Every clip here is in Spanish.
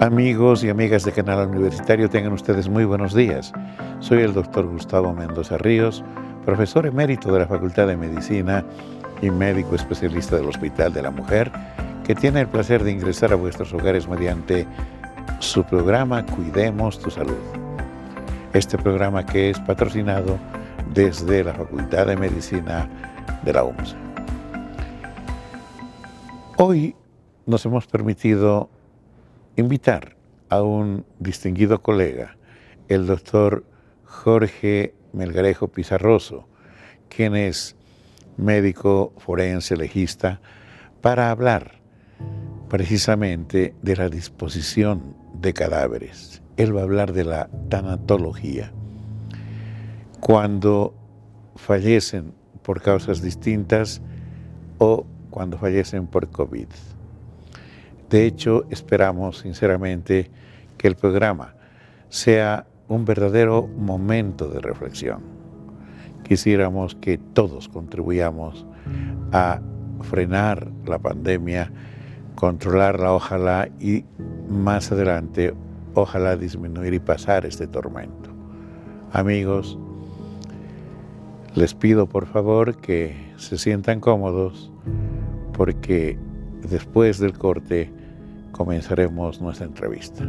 Amigos y amigas de Canal Universitario, tengan ustedes muy buenos días. Soy el doctor Gustavo Mendoza Ríos, profesor emérito de la Facultad de Medicina y médico especialista del Hospital de la Mujer, que tiene el placer de ingresar a vuestros hogares mediante su programa Cuidemos tu Salud. Este programa que es patrocinado desde la Facultad de Medicina de la UMSA. Hoy nos hemos permitido invitar a un distinguido colega, el doctor Jorge Melgarejo Pizarroso, quien es médico forense legista, para hablar precisamente de la disposición de cadáveres. Él va a hablar de la tanatología. Cuando fallecen por causas distintas o cuando fallecen por COVID. De hecho, esperamos sinceramente que el programa sea un verdadero momento de reflexión. Quisiéramos que todos contribuyamos a frenar la pandemia, controlarla, ojalá, y más adelante, ojalá disminuir y pasar este tormento. Amigos, les pido por favor que se sientan cómodos porque después del corte comenzaremos nuestra entrevista.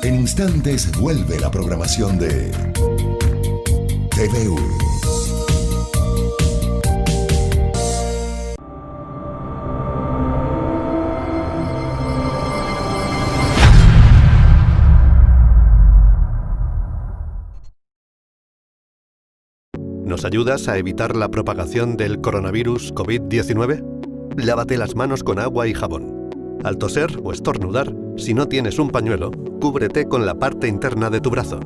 En instantes vuelve la programación de TVU. ¿Nos ayudas a evitar la propagación del coronavirus COVID-19? Lávate las manos con agua y jabón. Al toser o estornudar, si no tienes un pañuelo, cúbrete con la parte interna de tu brazo.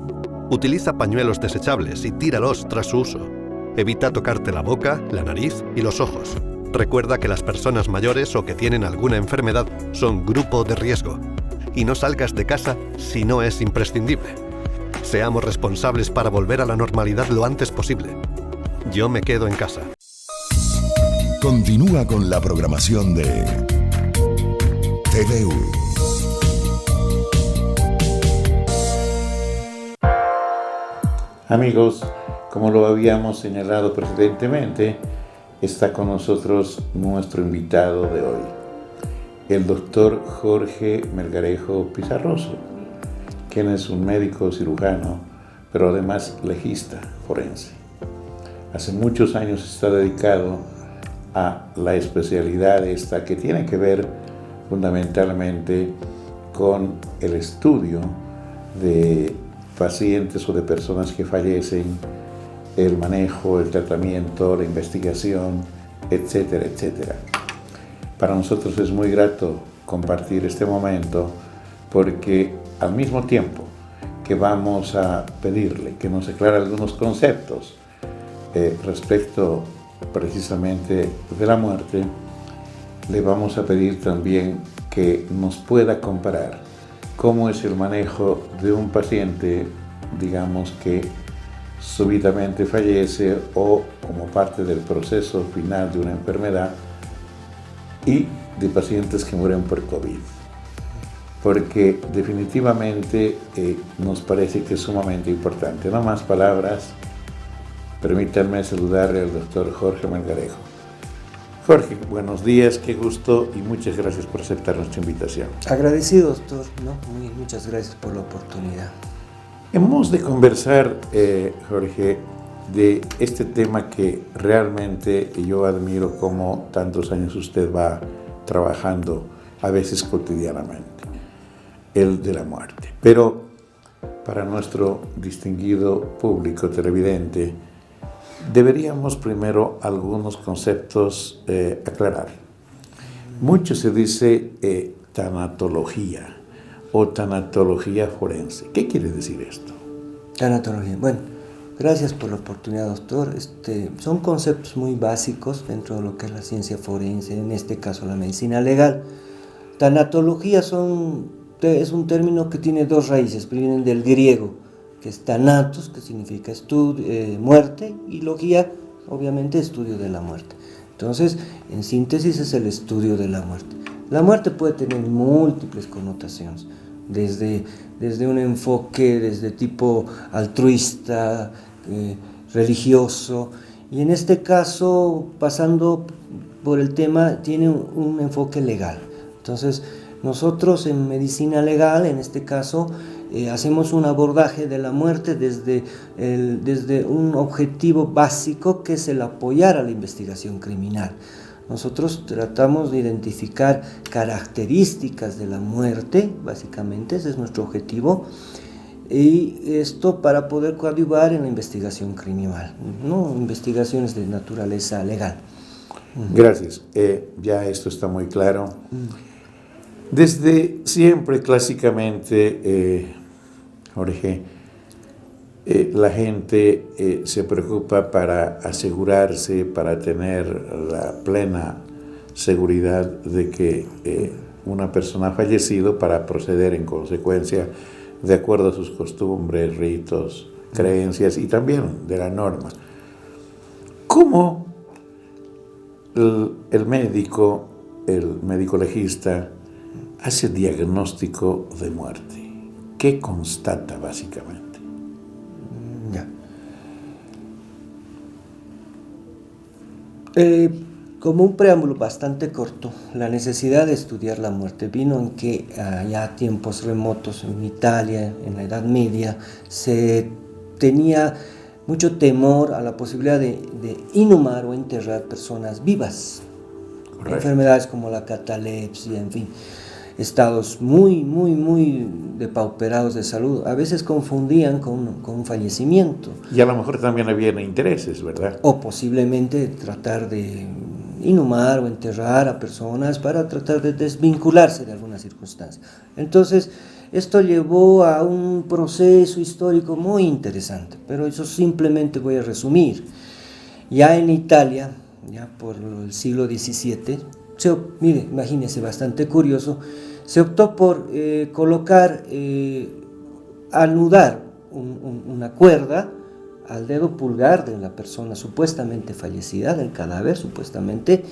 Utiliza pañuelos desechables y tíralos tras su uso. Evita tocarte la boca, la nariz y los ojos. Recuerda que las personas mayores o que tienen alguna enfermedad son grupo de riesgo. Y no salgas de casa si no es imprescindible. Seamos responsables para volver a la normalidad lo antes posible. Yo me quedo en casa. Continúa con la programación de TVU. Amigos, como lo habíamos señalado precedentemente, está con nosotros nuestro invitado de hoy, el doctor Jorge Melgarejo Pizarroso, quien es un médico cirujano, pero además legista forense. Hace muchos años está dedicado a la especialidad esta que tiene que ver fundamentalmente con el estudio de pacientes o de personas que fallecen, el manejo, el tratamiento, la investigación, etcétera, etcétera. Para nosotros es muy grato compartir este momento porque al mismo tiempo que vamos a pedirle que nos aclare algunos conceptos respecto precisamente de la muerte, le vamos a pedir también que nos pueda comparar cómo es el manejo de un paciente, digamos que súbitamente fallece o como parte del proceso final de una enfermedad, y de pacientes que mueren por COVID. Porque definitivamente nos parece que es sumamente importante. No más palabras, permítanme saludarle al doctor Jorge Melgarejo. Jorge, buenos días, qué gusto y muchas gracias por aceptar nuestra invitación. Agradecido, doctor, ¿no? Muchas gracias por la oportunidad. Hemos de conversar, Jorge, de este tema que realmente yo admiro cómo tantos años usted va trabajando, a veces cotidianamente, el de la muerte. Pero para nuestro distinguido público televidente, deberíamos primero algunos conceptos aclarar. Mucho se dice tanatología o tanatología forense. ¿Qué quiere decir esto? Tanatología. Bueno, gracias por la oportunidad, doctor. Son conceptos muy básicos dentro de lo que es la ciencia forense, en este caso la medicina legal. Tanatología es un término que tiene dos raíces, vienen del griego, que es thanatos, que significa muerte, y logía, obviamente, estudio de la muerte. Entonces, en síntesis, es el estudio de la muerte. La muerte puede tener múltiples connotaciones, desde un enfoque desde tipo altruista, religioso, y en este caso, pasando por el tema, tiene un enfoque legal. Entonces, nosotros en medicina legal, en este caso, hacemos un abordaje de la muerte desde un objetivo básico, que es el apoyar a la investigación criminal. Nosotros tratamos de identificar características de la muerte, básicamente, ese es nuestro objetivo, y esto para poder coadyuvar en la investigación criminal, ¿no? Investigaciones de naturaleza legal. Gracias, ya esto está muy claro. Desde siempre, clásicamente, Jorge, la gente se preocupa para asegurarse, para tener la plena seguridad de que una persona ha fallecido, para proceder en consecuencia de acuerdo a sus costumbres, ritos, creencias y también de la norma. ¿Cómo el médico legista hace diagnóstico de muerte? ¿Qué constata básicamente? Ya. Como un preámbulo bastante corto, la necesidad de estudiar la muerte vino en que ya tiempos remotos en Italia, en la Edad Media, se tenía mucho temor a la posibilidad de inhumar o enterrar personas vivas. Correcto. Enfermedades como la catalepsia, en fin, estados muy depauperados de salud, a veces confundían con un fallecimiento. Y a lo mejor también había intereses, ¿verdad? O posiblemente tratar de inhumar o enterrar a personas para tratar de desvincularse de alguna circunstancia. Entonces, esto llevó a un proceso histórico muy interesante, pero eso simplemente voy a resumir. Ya en Italia, ya por el siglo XVII, mire, imagínese, bastante curioso, se optó por anudar una cuerda al dedo pulgar de la persona supuestamente fallecida, del cadáver supuestamente,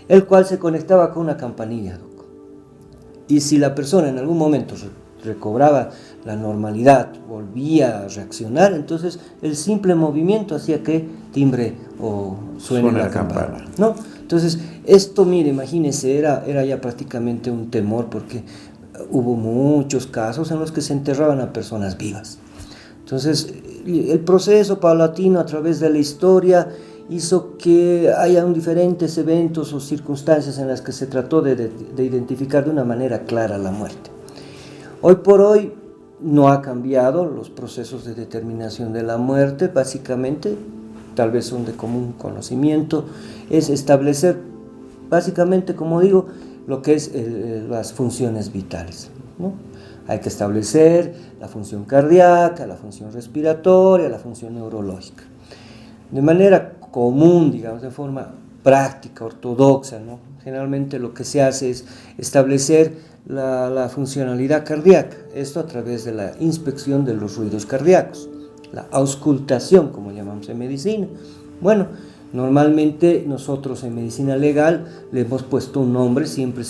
el cual se conectaba con una campanilla. Y si la persona en algún momento recobraba la normalidad, volvía a reaccionar, entonces el simple movimiento hacía que timbre o suene la campana, ¿no? Entonces, esto, mire, imagínese, era ya prácticamente un temor, porque hubo muchos casos en los que se enterraban a personas vivas. Entonces, el proceso paulatino a través de la historia hizo que haya diferentes eventos o circunstancias en las que se trató de identificar de una manera clara la muerte. Hoy por hoy no ha cambiado los procesos de determinación de la muerte, básicamente, tal vez son de común conocimiento, es establecer, básicamente, como digo, lo que es las funciones vitales, ¿no? Hay que establecer la función cardíaca, la función respiratoria, la función neurológica. De manera común, digamos, de forma práctica, ortodoxa, ¿no? Generalmente lo que se hace es establecer la funcionalidad cardíaca, esto a través de la inspección de los ruidos cardíacos, la auscultación, como llamamos en medicina. Bueno, normalmente nosotros en medicina legal le hemos puesto un nombre, siempre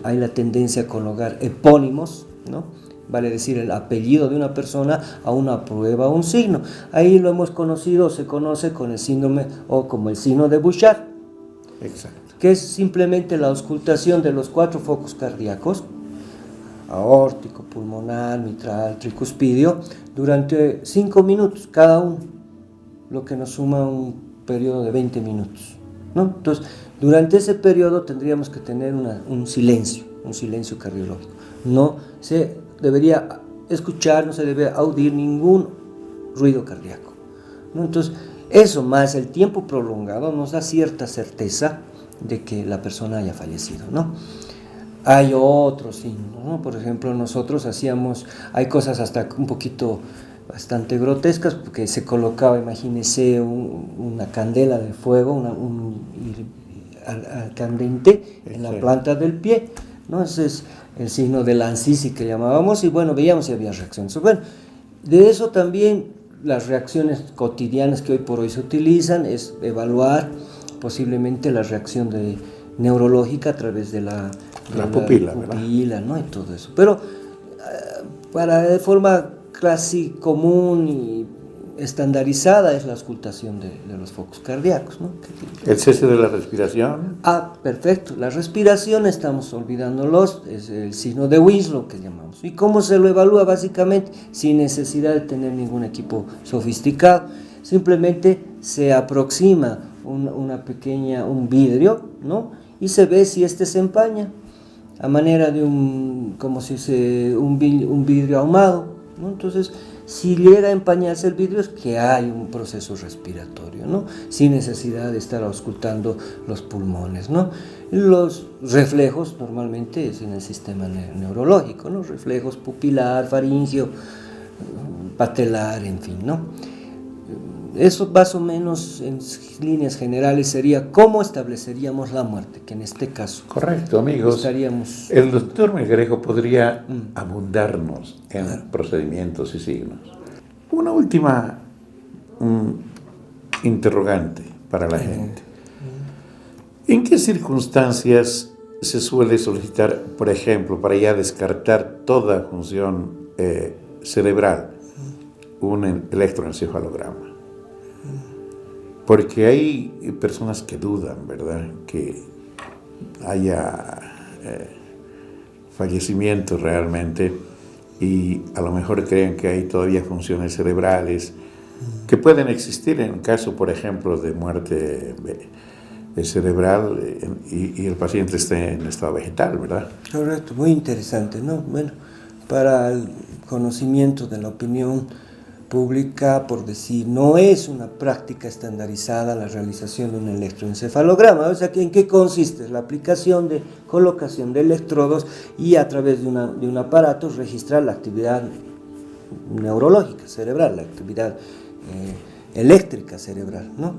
hay la tendencia a colocar epónimos, ¿no? Vale decir, el apellido de una persona a una prueba o un signo. Ahí lo hemos conocido, se conoce con el síndrome o como el signo de Bouchard. Exacto. Que es simplemente la auscultación de los 4 focos cardíacos, aórtico, pulmonar, mitral, tricuspidio, durante 5 minutos cada uno, lo que nos suma un periodo de 20 minutos, ¿no? Entonces, durante ese periodo tendríamos que tener un silencio cardiológico. No se debería escuchar, no se debe audir ningún ruido cardíaco, ¿no? Entonces, eso más el tiempo prolongado nos da cierta certeza de que la persona haya fallecido, ¿no? Hay otros signos, ¿no? Por ejemplo, nosotros hay cosas hasta un poquito bastante grotescas, porque se colocaba, imagínese, una candela de fuego, candente en la planta del pie, ¿no? Ese es el signo de Lancisi que llamábamos, y bueno, veíamos si había reacciones. Bueno, De eso también las reacciones cotidianas que hoy por hoy se utilizan es evaluar posiblemente la reacción neurológica a través de la pupila, ¿no? Y todo eso. Pero de forma casi común y estandarizada es la auscultación de los focos cardíacos, ¿no? ¿El cese de la respiración? Perfecto. La respiración, estamos olvidándolos, es el signo de Winslow que llamamos. ¿Y cómo se lo evalúa? Básicamente, sin necesidad de tener ningún equipo sofisticado. Simplemente se aproxima un vidrio, ¿no? Y se ve si este se empaña, a manera de un vidrio ahumado, ¿no? Entonces, si llega a empañarse el vidrio es que hay un proceso respiratorio, ¿no? Sin necesidad de estar auscultando los pulmones, ¿no? Los reflejos normalmente es en el sistema neurológico, ¿no? Reflejos pupilar, faríngeo, patelar, en fin, ¿no? Eso más o menos en líneas generales sería cómo estableceríamos la muerte, que en este caso... Correcto, amigos. El doctor Melgarejo podría abundarnos en procedimientos y signos. Una última interrogante para la gente. ¿En qué circunstancias se suele solicitar, por ejemplo, para ya descartar toda función cerebral, un electroencefalograma? Porque hay personas que dudan, ¿verdad?, que haya fallecimientos realmente, y a lo mejor creen que hay todavía funciones cerebrales que pueden existir en caso, por ejemplo, de muerte cerebral y el paciente esté en estado vegetal, ¿verdad? Correcto, muy interesante, ¿no? Bueno, para el conocimiento de la opinión pública, por decir, no es una práctica estandarizada la realización de un electroencefalograma. O sea, ¿en qué consiste? La aplicación de colocación de electrodos y a través de un aparato registrar la actividad neurológica cerebral, la actividad eléctrica cerebral, ¿no?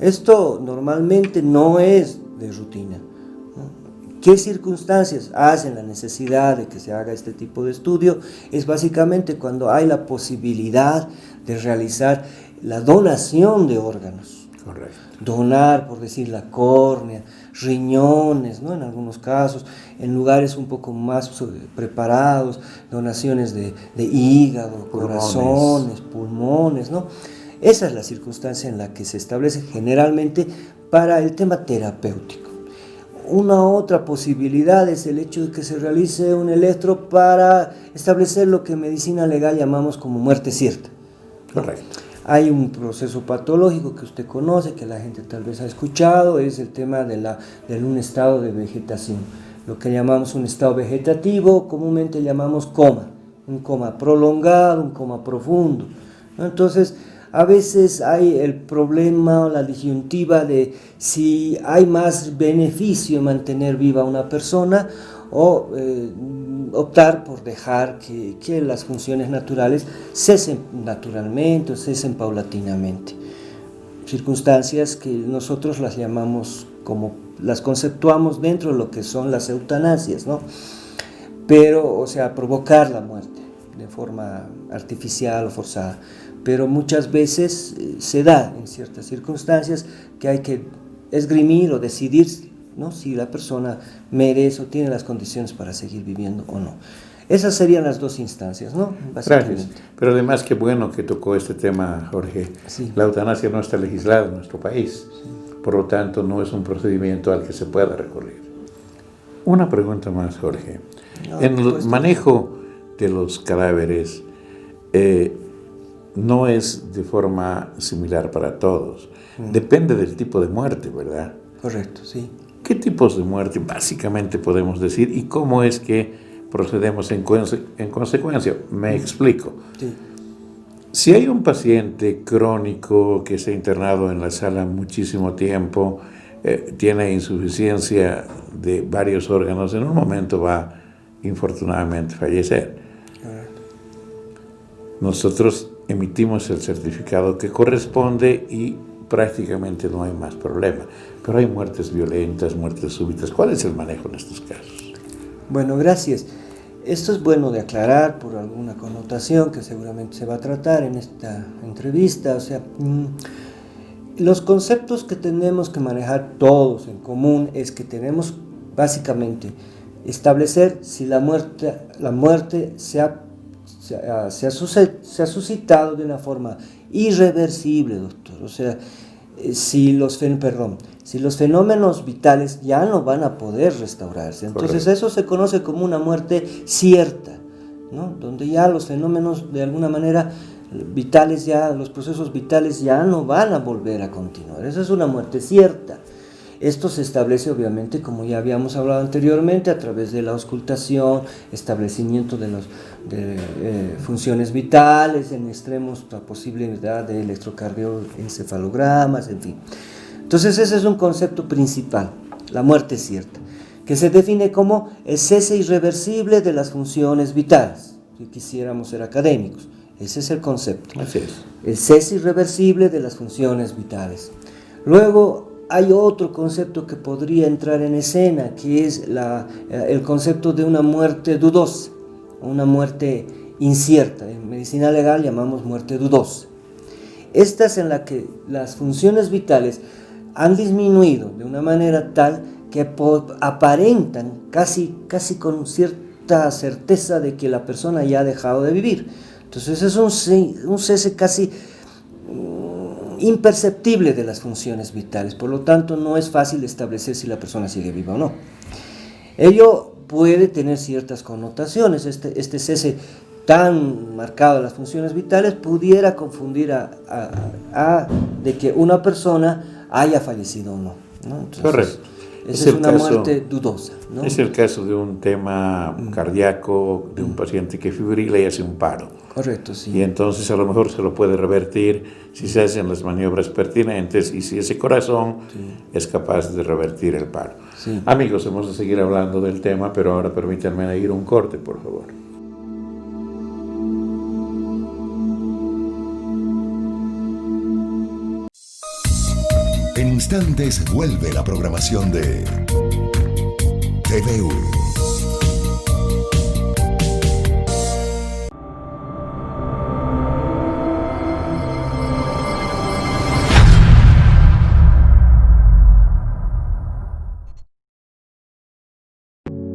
Esto normalmente no es de rutina, ¿no? ¿Qué circunstancias hacen la necesidad de que se haga este tipo de estudio? Es básicamente cuando hay la posibilidad de realizar la donación de órganos. Correcto. Donar, por decir, la córnea, riñones, ¿no? En algunos casos, en lugares un poco más preparados, donaciones de hígado, corazones, pulmones, ¿no? Esa es la circunstancia en la que se establece generalmente para el tema terapéutico. Una otra posibilidad es el hecho de que se realice un electro para establecer lo que en medicina legal llamamos como muerte cierta. Correcto. Hay un proceso patológico que usted conoce, que la gente tal vez ha escuchado, es el tema de un estado de vegetación. Lo que llamamos un estado vegetativo, comúnmente llamamos coma, un coma prolongado, un coma profundo, ¿no? Entonces, a veces hay el problema o la disyuntiva de si hay más beneficio en mantener viva a una persona o optar por dejar que las funciones naturales cesen naturalmente o cesen paulatinamente. Circunstancias que nosotros las llamamos las conceptuamos dentro de lo que son las eutanasias, ¿no? Pero, o sea, provocar la muerte de forma artificial o forzada. Pero muchas veces se da en ciertas circunstancias que hay que esgrimir o decidir, ¿no?, si la persona merece o tiene las condiciones para seguir viviendo o no. Esas serían las dos instancias, ¿no? Gracias. Pero además, qué bueno que tocó este tema, Jorge. Sí. La eutanasia no está legislada en nuestro país, sí. Por lo tanto no es un procedimiento al que se pueda recurrir. Una pregunta más, Jorge. En el manejo de los cadáveres, no es de forma similar para todos. Depende del tipo de muerte, ¿verdad? Correcto, sí. ¿Qué tipos de muerte básicamente podemos decir y cómo es que procedemos en consecuencia? Me explico. Sí. Si hay un paciente crónico que se ha internado en la sala muchísimo tiempo, tiene insuficiencia de varios órganos, en un momento va infortunadamente a fallecer. Correcto. Nosotros emitimos el certificado que corresponde y prácticamente no hay más problema. Pero hay muertes violentas, muertes súbitas. ¿Cuál es el manejo en estos casos? Bueno, gracias. Esto es bueno de aclarar por alguna connotación que seguramente se va a tratar en esta entrevista. O sea, los conceptos que tenemos que manejar todos en común es que tenemos básicamente establecer si la muerte se ha suscitado de una forma irreversible, doctor. O sea, si los fenómenos vitales ya no van a poder restaurarse. Entonces Correcto. Eso se conoce como una muerte cierta, ¿no? Donde ya los fenómenos de alguna manera vitales, los procesos vitales ya no van a volver a continuar. Esa es una muerte cierta. Esto se establece obviamente, como ya habíamos hablado anteriormente, a través de la auscultación, establecimiento de funciones vitales, en extremos la posibilidad de electrocardioencefalogramas, en fin. Entonces ese es un concepto principal, la muerte cierta, que se define como el cese irreversible de las funciones vitales, si quisiéramos ser académicos. Ese es el concepto. Así es. El cese irreversible de las funciones vitales. Luego hay otro concepto que podría entrar en escena, que es el concepto de una muerte dudosa, una muerte incierta. En medicina legal llamamos muerte dudosa. Esta es en la que las funciones vitales han disminuido de una manera tal que aparentan casi con cierta certeza de que la persona ya ha dejado de vivir. Entonces es un cese casi imperceptible de las funciones vitales, por lo tanto no es fácil establecer si la persona sigue viva o no. Ello puede tener ciertas connotaciones. Este cese tan marcado de las funciones vitales pudiera confundir de que una persona haya fallecido o no, ¿no? Entonces, Correcto. Esa es una muerte dudosa, ¿no? Es el caso de un tema cardíaco, de un paciente que fibrila y hace un paro. Correcto, sí. Y entonces a lo mejor se lo puede revertir si se hacen las maniobras pertinentes y si ese corazón es capaz de revertir el paro. Sí. Amigos, hemos de seguir hablando del tema, pero ahora permítanme ir a un corte, por favor. En instantes vuelve la programación de TVU.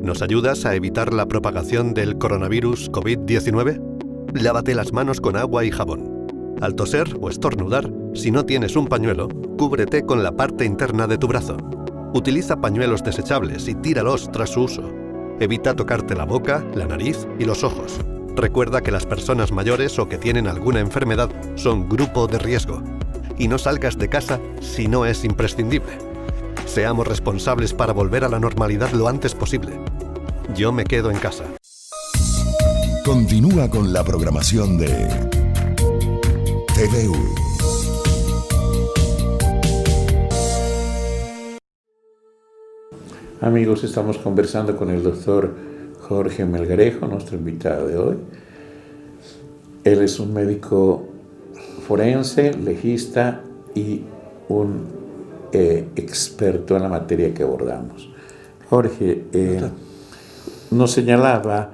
¿Nos ayudas a evitar la propagación del coronavirus COVID-19? Lávate las manos con agua y jabón. Al toser o estornudar, si no tienes un pañuelo, cúbrete con la parte interna de tu brazo. Utiliza pañuelos desechables y tíralos tras su uso. Evita tocarte la boca, la nariz y los ojos. Recuerda que las personas mayores o que tienen alguna enfermedad son grupo de riesgo. Y no salgas de casa si no es imprescindible. Seamos responsables para volver a la normalidad lo antes posible. Yo me quedo en casa. Continúa con la programación de TVU. Amigos, estamos conversando con el doctor Jorge Melgarejo, nuestro invitado de hoy. Él es un médico forense, legista y un experto en la materia que abordamos. Jorge, nos señalaba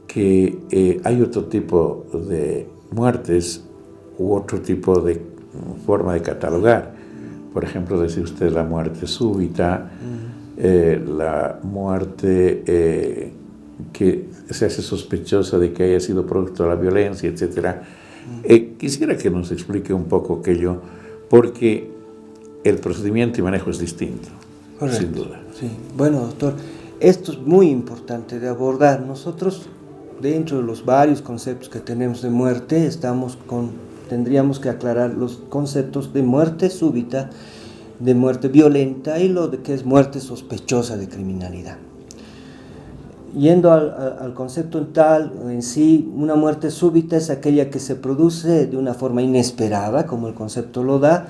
que hay otro tipo de muertes u otro tipo de forma de catalogar. Por ejemplo, decía usted la muerte súbita, la muerte que se hace sospechosa de que haya sido producto de la violencia, etc. Quisiera que nos explique un poco aquello, porque el procedimiento y manejo es distinto. Correcto. Sin duda. Sí. Bueno, doctor, esto es muy importante de abordar. Nosotros, dentro de los varios conceptos que tenemos de muerte, tendríamos que aclarar los conceptos de muerte súbita, de muerte violenta y lo de que es muerte sospechosa de criminalidad. Yendo al concepto en sí, una muerte súbita es aquella que se produce de una forma inesperada, como el concepto lo da,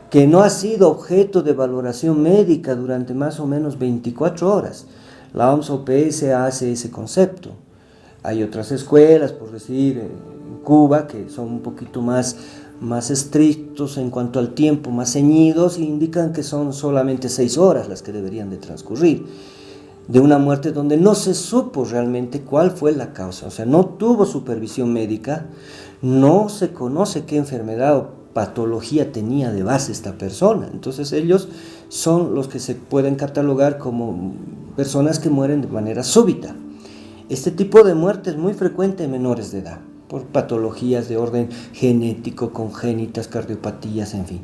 que no ha sido objeto de valoración médica durante más o menos 24 horas. La OMS-OPS hace ese concepto. Hay otras escuelas, por decir, en Cuba, que son un poquito más estrictos en cuanto al tiempo, más ceñidos, e indican que son solamente 6 horas las que deberían de transcurrir. de una muerte donde no se supo realmente cuál fue la causa, o sea, no tuvo supervisión médica, no se conoce qué enfermedad o patología tenía de base esta persona. Entonces ellos son los que se pueden catalogar como personas que mueren de manera súbita. Este tipo de muerte es muy frecuente en menores de edad, por patologías de orden genético, congénitas, cardiopatías, en fin.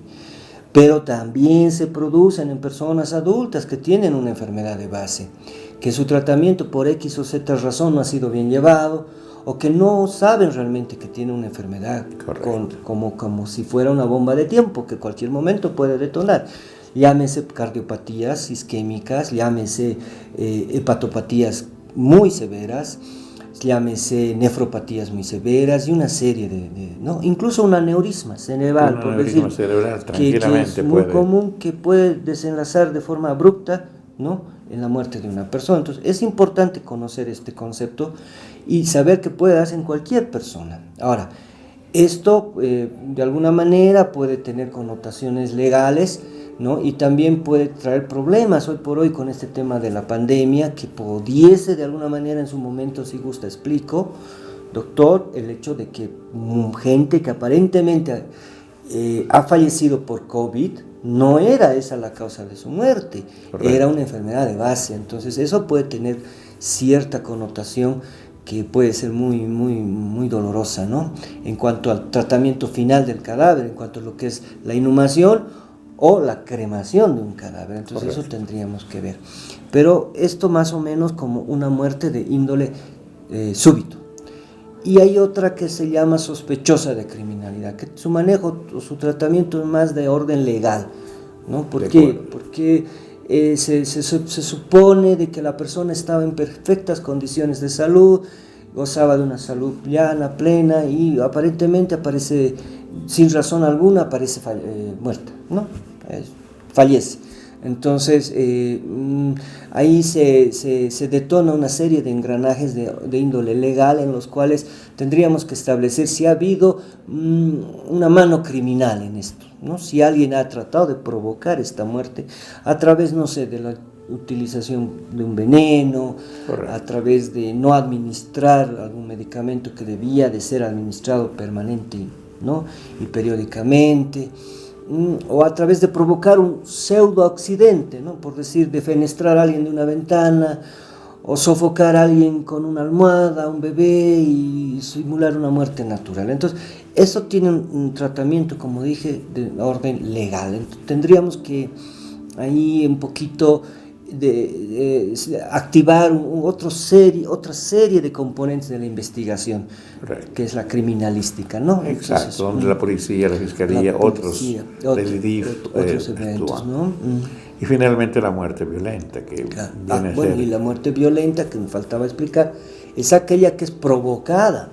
Pero también se producen en personas adultas que tienen una enfermedad de base, que su tratamiento por X o Z razón no ha sido bien llevado, o que no saben realmente que tienen una enfermedad, como si fuera una bomba de tiempo, que cualquier momento puede detonar. Llámese cardiopatías isquémicas, llámese hepatopatías muy severas, llámese nefropatías muy severas y una serie ¿no? Incluso un aneurisma cerebral, por decir, cerebral, tranquilamente que es muy común, que puede desenlazar de forma abrupta, ¿no?, en la muerte de una persona. Entonces es importante conocer este concepto y saber que puede darse en cualquier persona. Ahora, esto de alguna manera puede tener connotaciones legales, ¿no?, y también puede traer problemas hoy por hoy con este tema de la pandemia, que pudiese de alguna manera en su momento, si gusta explico, doctor, el hecho de que gente que aparentemente ha fallecido por COVID, no era esa la causa de su muerte. Correcto. Era una enfermedad de base. Entonces eso puede tener cierta connotación que puede ser muy dolorosa, ¿no?, en cuanto al tratamiento final del cadáver, en cuanto a lo que es la inhumación o la cremación de un cadáver. Entonces correcto, eso tendríamos que ver. Pero esto más o menos como una muerte de índole súbito. Y hay otra que se llama sospechosa de criminalidad, que su manejo o su tratamiento es más de orden legal, ¿no? ¿Por qué? Porque se supone de que la persona estaba en perfectas condiciones de salud, gozaba de una salud llana, plena, y aparentemente aparece, sin razón alguna, aparece muerta, ¿no? Fallece. Entonces ahí se detona una serie de engranajes de índole legal en los cuales tendríamos que establecer si ha habido una mano criminal en esto, ¿no? Si alguien ha tratado de provocar esta muerte a través, no sé, de la utilización de un veneno, correcto, a través de no administrar algún medicamento que debía de ser administrado permanente, ¿no?, y periódicamente, o a través de provocar un pseudo accidente, ¿no?, por decir, defenestrar a alguien de una ventana, o sofocar a alguien con una almohada, un bebé, y simular una muerte natural. Entonces, eso tiene un tratamiento, como dije, de orden legal. Entonces, tendríamos que ahí un poquito activar otra serie de componentes de la investigación, correcto, que es la criminalística, ¿no? Exacto. Entonces, donde la policía, la fiscalía, otros eventos, ¿no? Y finalmente la muerte violenta, que viene a ser... Y la muerte violenta, que me faltaba explicar, es aquella que es provocada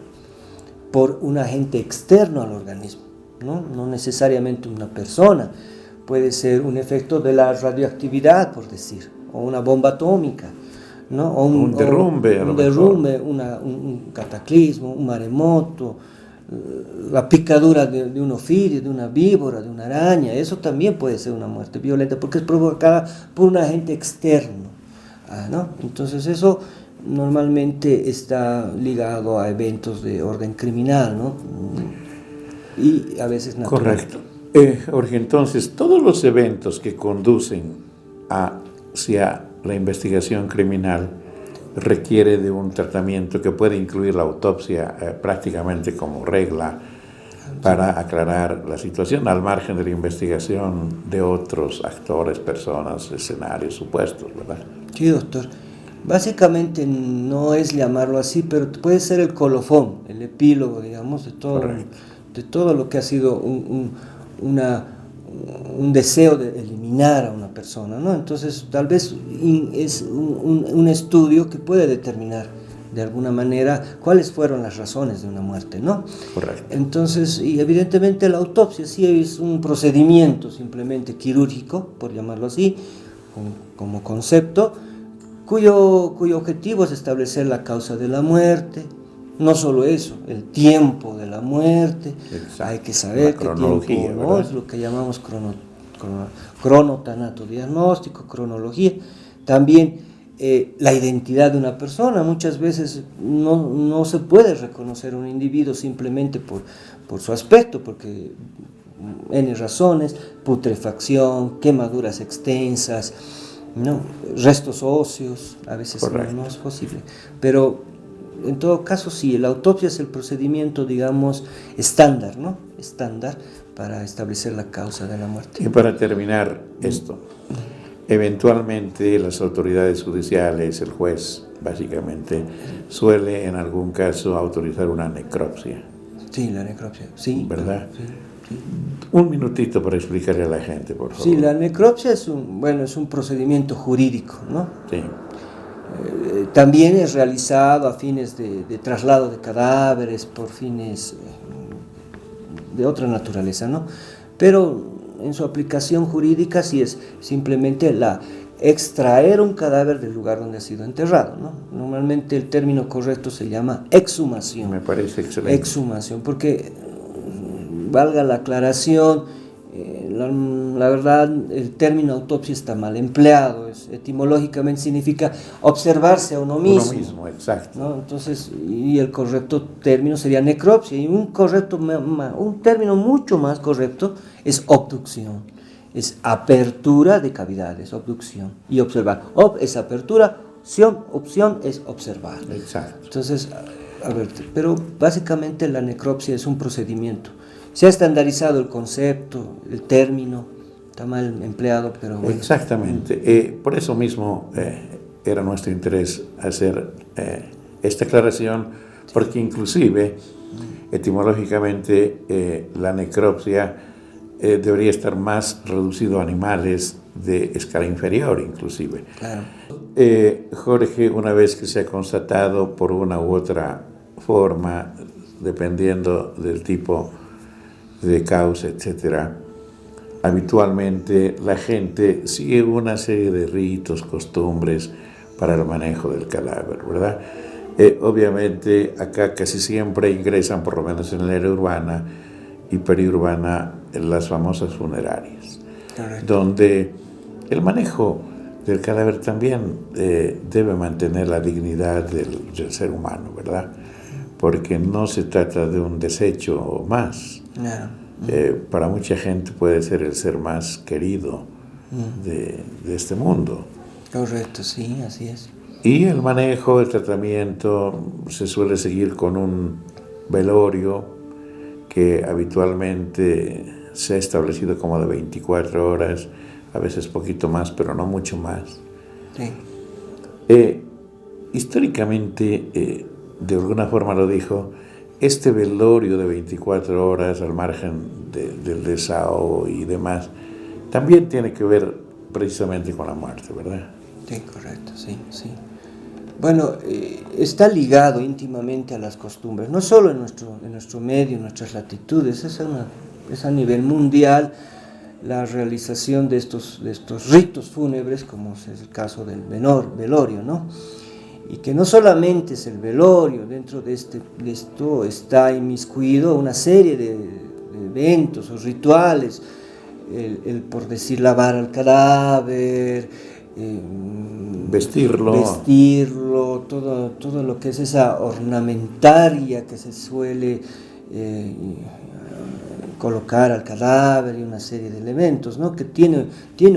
por un agente externo al organismo, ¿no? No necesariamente una persona, puede ser un efecto de la radioactividad, por decir, o una bomba atómica, ¿no?, o un derrumbe, un cataclismo, un maremoto, la picadura de un ofidio, de una víbora, de una araña. Eso también puede ser una muerte violenta porque es provocada por un agente externo, ¿no? Entonces eso normalmente está ligado a eventos de orden criminal, ¿no?, y a veces natural. Correcto. Jorge, entonces todos los eventos que conducen hacia la investigación criminal requiere de un tratamiento que puede incluir la autopsia prácticamente como regla para aclarar la situación, al margen de la investigación de otros actores, personas, escenarios, supuestos, ¿verdad? Sí, doctor. Básicamente no es llamarlo así, pero puede ser el colofón, el epílogo, digamos, de todo lo que ha sido un deseo de eliminar a una persona, ¿no? Entonces tal vez es un estudio que puede determinar de alguna manera cuáles fueron las razones de una muerte, ¿no? Correcto. Entonces, y evidentemente la autopsia sí es un procedimiento simplemente quirúrgico, por llamarlo así, como concepto, cuyo objetivo es establecer la causa de la muerte. No solo eso, el tiempo de la muerte. Exacto. Hay que saber qué tiempo, ¿no?, es lo que llamamos cronotanato diagnóstico, cronología. También la identidad de una persona. Muchas veces no se puede reconocer a un individuo simplemente por su aspecto, porque N razones, putrefacción, quemaduras extensas, ¿no? Restos óseos, a veces no es posible. Pero en todo caso sí, la autopsia es el procedimiento, digamos, estándar, ¿no? Estándar para establecer la causa de la muerte. Y para terminar esto, eventualmente las autoridades judiciales, el juez, básicamente, suele en algún caso autorizar una necropsia. Sí, la necropsia, sí. ¿Verdad? Sí, sí. Un minutito para explicarle a la gente, por favor. Sí, la necropsia es un procedimiento jurídico, ¿no? Sí. También es realizado a fines de traslado de cadáveres, por fines de otra naturaleza, ¿no? Pero en su aplicación jurídica sí es simplemente extraer un cadáver del lugar donde ha sido enterrado, ¿no? Normalmente el término correcto se llama exhumación. Me parece excelente. Exhumación, porque, valga la aclaración, la verdad el término autopsia está mal empleado, etimológicamente significa observarse a uno mismo. Uno mismo, exacto. ¿No? Entonces, y el correcto término sería necropsia, y un término mucho más correcto es obducción, es apertura de cavidades, obducción, y observar. Es apertura, opción es observar. Exacto. Entonces, a ver, pero básicamente la necropsia es un procedimiento. Se ha estandarizado el concepto, el término, está mal empleado, pero bueno. Exactamente. Por eso mismo era nuestro interés hacer esta aclaración, porque inclusive, etimológicamente, la necropsia debería estar más reducido a animales de escala inferior, inclusive. Claro. Jorge, una vez que se ha constatado por una u otra forma, dependiendo del tipo de causa, etcétera, habitualmente la gente sigue una serie de ritos, costumbres para el manejo del cadáver, ¿verdad? Obviamente acá casi siempre ingresan, por lo menos en el área urbana y periurbana, las famosas funerarias. Correcto. Donde el manejo del cadáver también debe mantener la dignidad del ser humano, ¿verdad? Porque no se trata de un desecho más. Para mucha gente puede ser el ser más querido de este mundo. Correcto, sí, así es. Y el manejo, el tratamiento se suele seguir con un velorio que habitualmente se ha establecido como de 24 horas, a veces poquito más, pero no mucho más. Sí. Históricamente, de alguna forma lo dijo, este velorio de 24 horas al margen del desahogo y demás, también tiene que ver precisamente con la muerte, ¿verdad? Sí, correcto, sí, sí. Bueno, está ligado íntimamente a las costumbres, no solo en nuestro medio, en nuestras latitudes, es a nivel mundial la realización de estos ritos fúnebres, como es el caso del velorio, ¿no? Y que no solamente es el velorio, dentro de esto está inmiscuido una serie de eventos o rituales, el por decir lavar al cadáver, vestirlo, todo lo que es esa ornamentaria que se suele colocar al cadáver y una serie de elementos, ¿no? Que tiene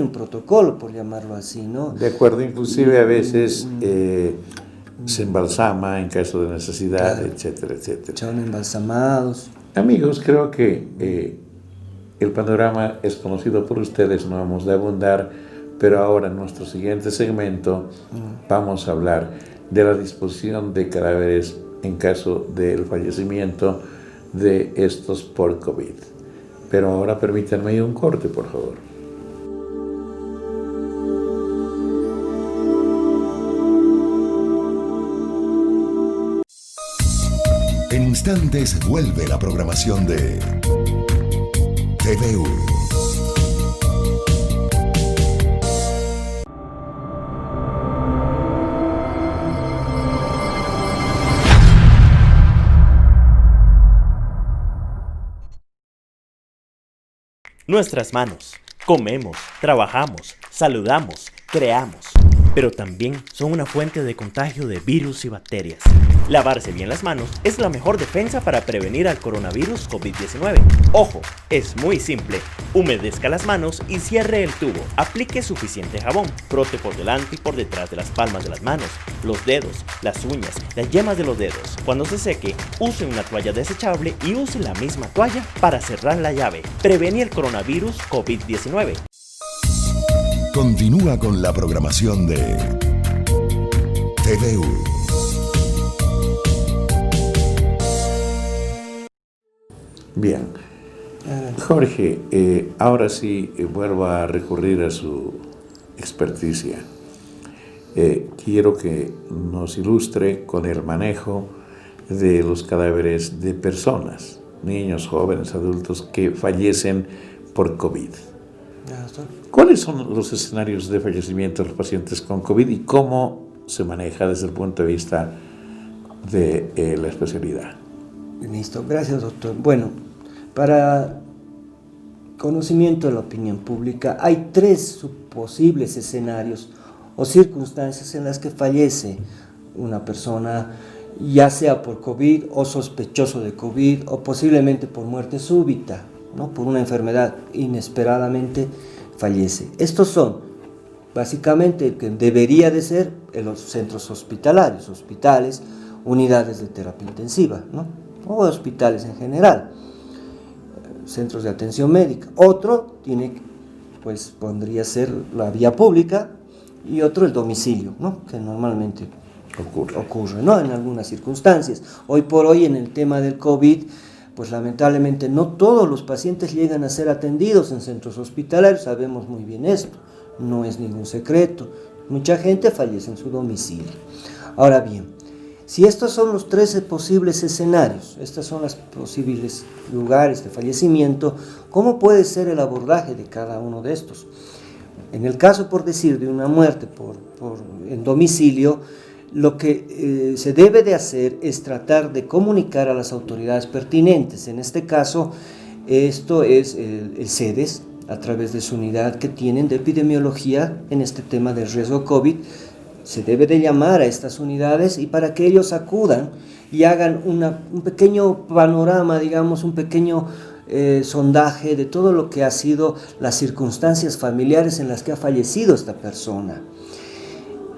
un protocolo, por llamarlo así, ¿no? De acuerdo, inclusive a veces se embalsama en caso de necesidad, claro, etcétera, etcétera. Son embalsamados. Amigos, creo que el panorama es conocido por ustedes, no vamos a abundar, pero ahora en nuestro siguiente segmento vamos a hablar de la disposición de cadáveres en caso del fallecimiento de estos por COVID. Pero ahora permítanme un corte, por favor. En instantes vuelve la programación de TVU. Nuestras manos. Comemos, trabajamos, saludamos, creamos. pero también son una fuente de contagio de virus y bacterias. Lavarse bien las manos es la mejor defensa para prevenir al coronavirus COVID-19. Ojo, es muy simple. Humedezca las manos y cierre el tubo. Aplique suficiente jabón. Frote por delante y por detrás de las palmas de las manos, los dedos, las uñas, las yemas de los dedos. Cuando se seque, use una toalla desechable y use la misma toalla para cerrar la llave. Prevenir el coronavirus COVID-19. Continúa con la programación de TVU. Bien. Jorge, ahora sí vuelvo a recurrir a su experticia. Quiero que nos ilustre con el manejo de los cadáveres de personas, niños, jóvenes, adultos que fallecen por COVID. ¿Cuáles son los escenarios de fallecimiento de los pacientes con COVID y cómo se maneja desde el punto de vista de la especialidad? Listo, gracias doctor. Bueno, para conocimiento de la opinión pública, hay 3 posibles escenarios o circunstancias en las que fallece una persona, ya sea por COVID o sospechoso de COVID o posiblemente por muerte súbita, ¿no? Por una enfermedad inesperadamente fallece. Estos son básicamente que debería de ser en los centros hospitalarios, hospitales, unidades de terapia intensiva, ¿no? O hospitales en general, centros de atención médica. Otro podría ser la vía pública y otro el domicilio, ¿no? Que normalmente ocurre, ¿no? En algunas circunstancias. Hoy por hoy en el tema del COVID, pues lamentablemente no todos los pacientes llegan a ser atendidos en centros hospitalarios, sabemos muy bien esto, no es ningún secreto. Mucha gente fallece en su domicilio. Ahora bien, si estos son los 13 posibles escenarios, estas son los posibles lugares de fallecimiento, ¿cómo puede ser el abordaje de cada uno de estos? En el caso, por decir, de una muerte en domicilio, lo que se debe de hacer es tratar de comunicar a las autoridades pertinentes. En este caso, esto es el CEDES, a través de su unidad que tienen de epidemiología en este tema del riesgo COVID. Se debe de llamar a estas unidades y para que ellos acudan y hagan un pequeño panorama, digamos, un pequeño sondaje de todo lo que ha sido las circunstancias familiares en las que ha fallecido esta persona.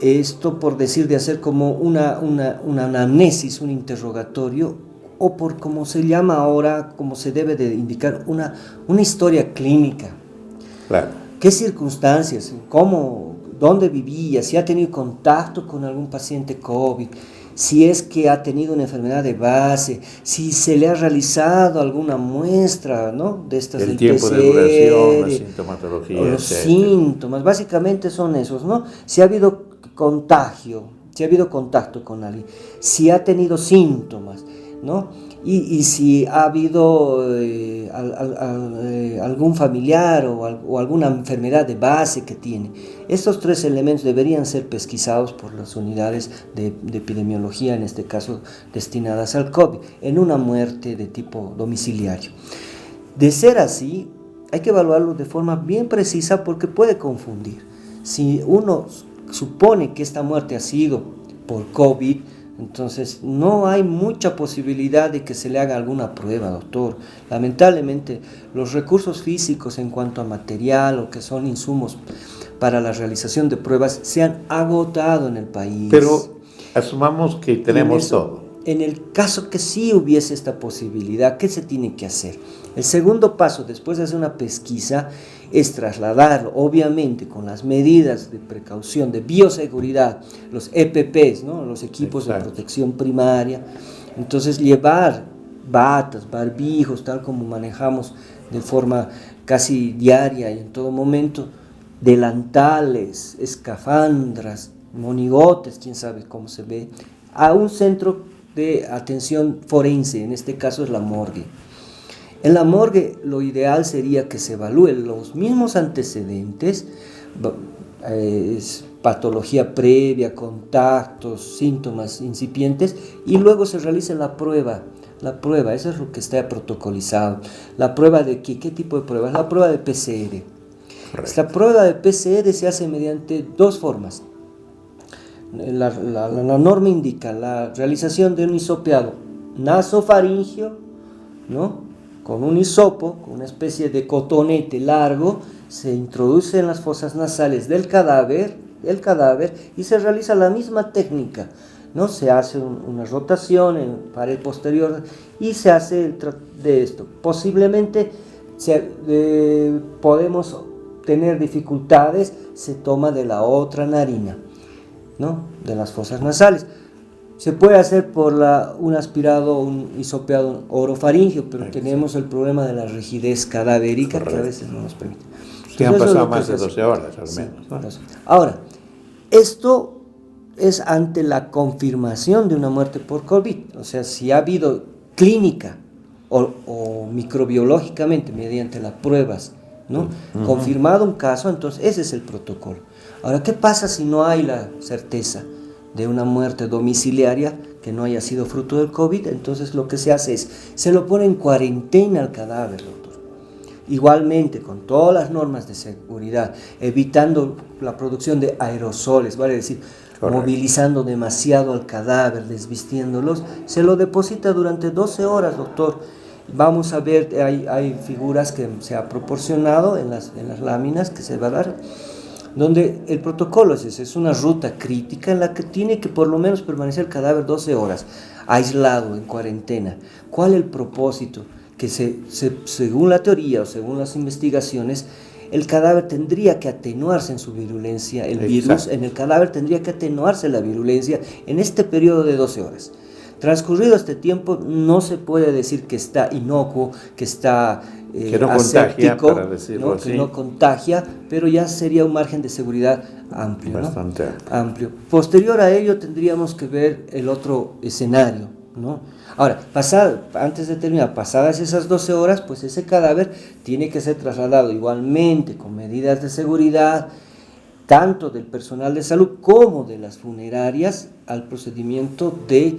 Esto por decir de hacer como una anamnesis, un interrogatorio, o por como se llama ahora, como se debe de indicar, una historia clínica. Claro. ¿Qué circunstancias? ¿Cómo? ¿Dónde vivía? Si ha tenido contacto con algún paciente COVID, si es que ha tenido una enfermedad de base, si se le ha realizado alguna muestra, ¿no? De estas el tiempo de duración, la sintomatología, los síntomas, básicamente son esos, ¿no? Si ha habido contagio, si ha habido contacto con alguien, si ha tenido síntomas, ¿no? Y si ha habido algún familiar o alguna enfermedad de base que tiene. Estos 3 elementos deberían ser pesquisados por las unidades de epidemiología, en este caso destinadas al COVID, en una muerte de tipo domiciliario. De ser así, hay que evaluarlo de forma bien precisa porque puede confundir. Si uno supone que esta muerte ha sido por COVID, entonces no hay mucha posibilidad de que se le haga alguna prueba, doctor. Lamentablemente los recursos físicos en cuanto a material o que son insumos para la realización de pruebas se han agotado en el país. Pero asumamos que tenemos todo. En el caso que sí hubiese esta posibilidad, ¿qué se tiene que hacer? El segundo paso, después de hacer una pesquisa, es trasladarlo, obviamente, con las medidas de precaución, de bioseguridad, los EPPs, ¿no? Los equipos de protección primaria. Entonces, llevar batas, barbijos, tal como manejamos de forma casi diaria y en todo momento, delantales, escafandras, monigotes, quién sabe cómo se ve, a un centro de atención forense, en este caso es la morgue. En la morgue lo ideal sería que se evalúen los mismos antecedentes, patología previa, contactos, síntomas incipientes, y luego se realice la prueba, eso es lo que está protocolizado. ¿La prueba de qué? ¿Qué tipo de prueba? Es la prueba de PCR. Correcto. Esta prueba de PCR se hace mediante 2 formas. La norma indica la realización de un hisopeado nasofaringeo, ¿no? Con un hisopo, con una especie de cotonete largo, se introduce en las fosas nasales del cadáver y se realiza la misma técnica, ¿no? Se hace una rotación en pared posterior y se hace de esto. Posiblemente podemos tener dificultades, se toma de la otra narina, ¿no? De las fosas nasales. Se puede hacer por un aspirado, un hisopeado orofaringeo, pero tenemos el problema de la rigidez cadavérica. Correcto. Que a veces no nos permite. Que han pasado más de 12 horas al menos. ¿No? Ahora, esto es ante la confirmación de una muerte por COVID, o sea, si ha habido clínica o microbiológicamente mediante las pruebas, ¿no? Confirmado un caso, entonces ese es el protocolo. Ahora, ¿qué pasa si no hay la certeza de una muerte domiciliaria que no haya sido fruto del COVID? Entonces lo que se hace es, se lo pone en cuarentena al cadáver, doctor. Igualmente, con todas las normas de seguridad, evitando la producción de aerosoles, vale decir, correcto, movilizando demasiado al cadáver, desvistiéndolos, se lo deposita durante 12 horas, doctor. Vamos a ver, hay figuras que se ha proporcionado en las láminas que se va a dar, donde el protocolo es una ruta crítica en la que tiene que por lo menos permanecer el cadáver 12 horas, aislado, en cuarentena. ¿Cuál es el propósito? Que según la teoría o según las investigaciones, el cadáver tendría que atenuarse en su virulencia, el virus en el cadáver tendría que atenuarse la virulencia en este periodo de 12 horas. Transcurrido este tiempo, no se puede decir que está inocuo, que está que no contagia, para decirlo, ¿no? Así. Que no contagia, pero ya sería un margen de seguridad amplio. Bastante ¿no? Amplio. Posterior a ello tendríamos que ver el otro escenario, ¿no? Ahora, antes de terminar, pasadas esas 12 horas, pues ese cadáver tiene que ser trasladado igualmente con medidas de seguridad, tanto del personal de salud como de las funerarias, al procedimiento de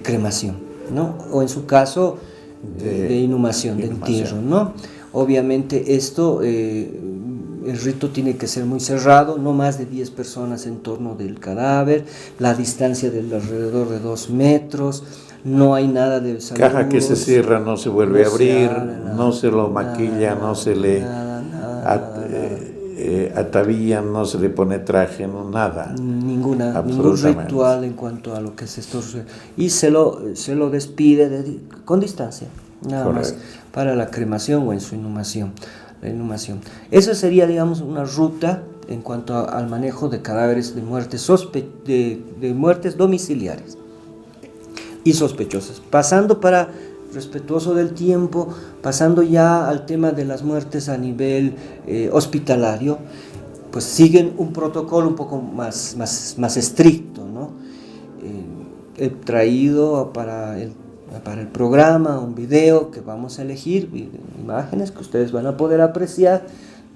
cremación, ¿no? O en su caso de inhumación, de entierro, ¿no? Obviamente esto, el rito tiene que ser muy cerrado, no más de 10 personas en torno del cadáver, la distancia de alrededor de 2 metros, no hay nada de saludos, caja que se cierra, no se vuelve a abrir, no se lo maquilla, no se le atavían, no se le pone traje, no, nada. Ningún ritual en cuanto a lo que es esto. Y se lo despide con distancia, nada Correcto. Más, para la cremación o en su inhumación. La inhumación. Esa sería, digamos, una ruta en cuanto al manejo de cadáveres de muertes, de muertes domiciliarias y sospechosas. Pasando para respetuoso del tiempo, pasando ya al tema de las muertes a nivel hospitalario, pues siguen un protocolo un poco más estricto, ¿no? He traído para el programa un video que vamos a elegir, imágenes que ustedes van a poder apreciar,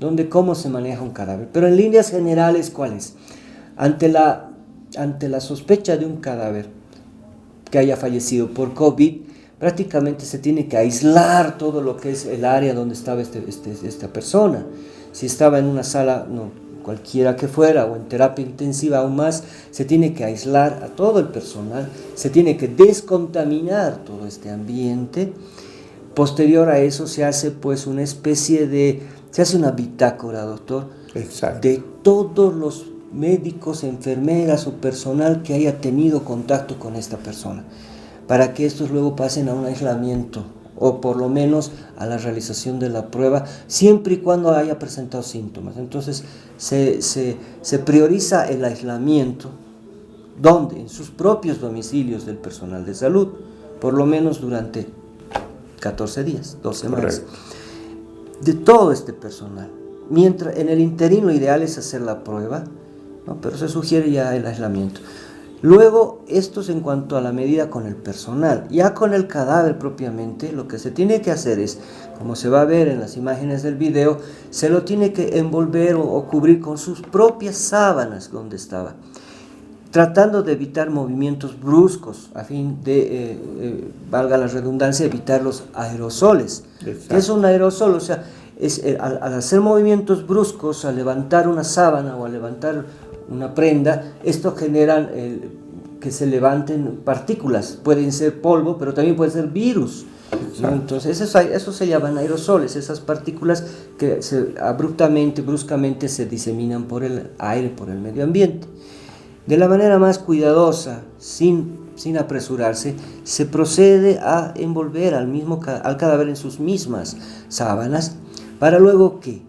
donde cómo se maneja un cadáver. Pero en líneas generales, ¿cuál es? Ante la sospecha de un cadáver que haya fallecido por COVID, prácticamente se tiene que aislar todo lo que es el área donde estaba esta persona. Si estaba en una sala, cualquiera que fuera, o en terapia intensiva aún más, se tiene que aislar a todo el personal, se tiene que descontaminar todo este ambiente. Posterior a eso se hace pues una especie se hace una bitácora, doctor, Exacto. de todos los médicos, enfermeras o personal que haya tenido contacto con esta persona, para que estos luego pasen a un aislamiento o por lo menos a la realización de la prueba, siempre y cuando haya presentado síntomas. Entonces se prioriza el aislamiento, ¿dónde? En sus propios domicilios del personal de salud, por lo menos durante 14 días, 2 semanas, Correcto. De todo este personal. Mientras en el interín lo ideal es hacer la prueba, ¿no? Pero se sugiere ya el aislamiento. Luego, esto es en cuanto a la medida con el personal. Ya con el cadáver propiamente, lo que se tiene que hacer es, como se va a ver en las imágenes del video, se lo tiene que envolver o cubrir con sus propias sábanas donde estaba, tratando de evitar movimientos bruscos, a fin de, valga la redundancia, evitar los aerosoles. ¿Qué es un aerosol? O sea, al hacer movimientos bruscos, al levantar una sábana o al levantar una prenda, esto genera que se levanten partículas, pueden ser polvo, pero también pueden ser virus, ¿no? Entonces eso se llaman aerosoles, esas partículas que bruscamente se diseminan por el aire, por el medio ambiente. De la manera más cuidadosa, sin apresurarse, se procede a envolver al cadáver en sus mismas sábanas, para luego que,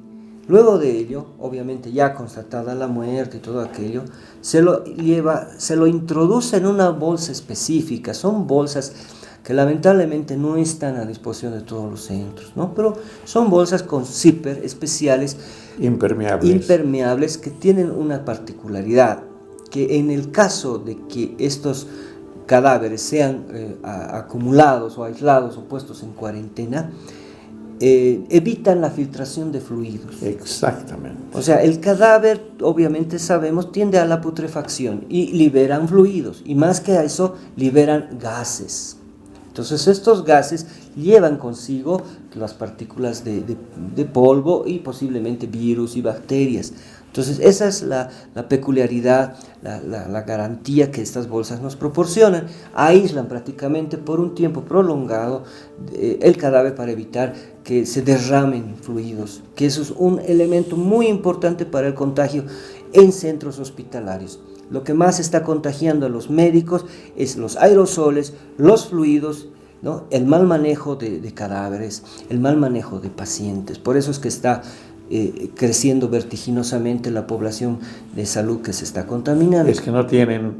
luego de ello, obviamente ya constatada la muerte y todo aquello, se lo introduce en una bolsa específica. Son bolsas que lamentablemente no están a disposición de todos los centros, ¿no? Pero son bolsas con zipper especiales, impermeables, que tienen una particularidad, que en el caso de que estos cadáveres sean acumulados o aislados o puestos en cuarentena, evitan la filtración de fluidos. Exactamente. O sea, el cadáver, obviamente sabemos, tiende a la putrefacción y liberan fluidos, y más que a eso, liberan gases. Entonces estos gases llevan consigo las partículas de polvo y posiblemente virus y bacterias. Entonces esa es la peculiaridad, la garantía que estas bolsas nos proporcionan. Aíslan prácticamente por un tiempo prolongado el cadáver para evitar que se derramen fluidos, que eso es un elemento muy importante para el contagio en centros hospitalarios. Lo que más está contagiando a los médicos es los aerosoles, los fluidos, ¿no? El mal manejo de cadáveres, el mal manejo de pacientes. Por eso es que está creciendo vertiginosamente la población de salud que se está contaminando. Es que no tienen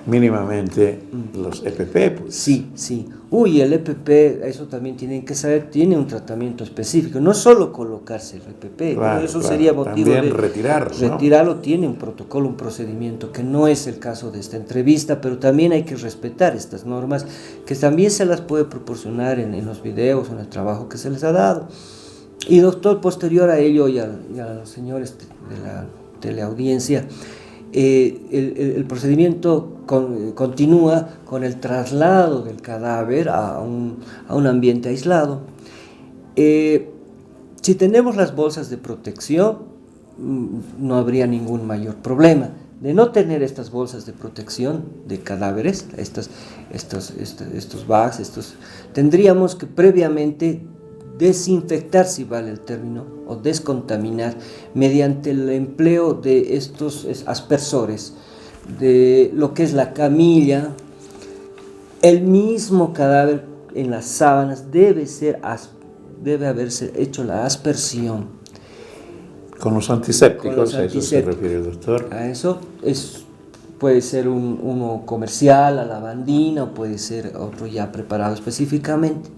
mínimamente los EPP. Pues. Sí. El EPP, eso también tienen que saber, tiene un tratamiento específico. No solo colocarse el EPP, claro, eso sería motivo también de retirarlo, ¿no? Retirarlo tiene un protocolo, un procedimiento, que no es el caso de esta entrevista, pero también hay que respetar estas normas, que también se las puede proporcionar en los videos, en el trabajo que se les ha dado. Y doctor, posterior a ello y a los señores de la teleaudiencia, el procedimiento continúa con el traslado del cadáver a un ambiente aislado. Si tenemos las bolsas de protección, no habría ningún mayor problema. De no tener estas bolsas de protección de cadáveres, estos bags, tendríamos que previamente desinfectar, si vale el término, o descontaminar mediante el empleo de estos aspersores, de lo que es la camilla. El mismo cadáver en las sábanas debe haberse hecho la aspersión. Con los antisépticos, a eso se refiere el doctor. A eso puede ser uno comercial, a lavandina, o puede ser otro ya preparado específicamente.